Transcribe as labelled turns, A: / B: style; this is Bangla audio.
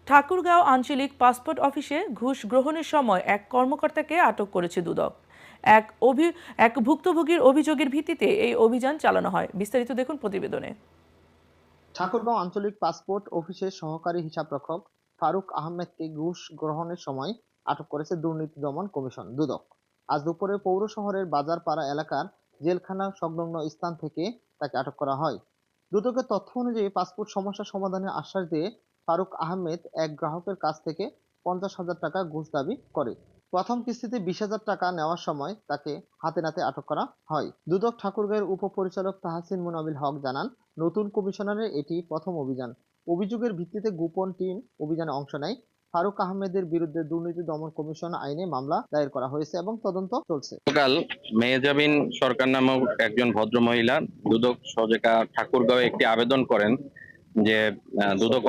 A: ঠাকুরগাঁও আঞ্চলিক পাসপোর্ট অফিসে ঘুষ গ্রহণের সময় এক কর্মকর্তাকে আটক করেছে দুদক। এক ভুক্তভোগীর অভিযোগের ভিত্তিতে এই অভিযান চালানো হয়। বিস্তারিত দেখুন প্রতিবেদনে।
B: ঠাকুরগাঁও আঞ্চলিক পাসপোর্ট অফিসের সহকারী হিসাবরক্ষক ফারুক আহমেদকে ঘুষ গ্রহণের সময় আটক করেছে দুর্নীতি দমন কমিশন দুদক। আজ দুপুরে পৌর শহরের বাজারপাড়া এলাকার জেলখানা সংলগ্ন স্থান থেকে তাকে আটক করা হয়। দুদকের তথ্য অনুযায়ী পাসপোর্ট সমস্যা সমাধানের আশ্বাস দিয়ে ফারুক আহমেদ এক গ্রাহকের কাছ থেকে 50,000 টাকা ঘুষ দাবি করে। প্রথম কিস্তিতে 20,000 টাকা নেওয়ার সময় তাকে হাতে নাতে আটক করা হয়। দুদক ঠাকুরগাঁওয়ের উপপরিচালক তাহসিন মুনাবিল হক জানান, নতুন কমিশনারের এটি প্রথম অভিযান। অভিযোগের ভিত্তিতে গোপন টিম অভিযানে অংশ নেয়। ফারুক আহমেদের বিরুদ্ধে দুর্নীতি দমন কমিশন আইনে মামলা দায়ের করা হয়েছে এবং তদন্ত চলছে।
C: গতকাল মেহজাবিন সরকার নামক একজন ভদ্রমহিলা দুদক সজেকা ঠাকুরগাঁওয়ে একটি আবেদন করেন যে দুদক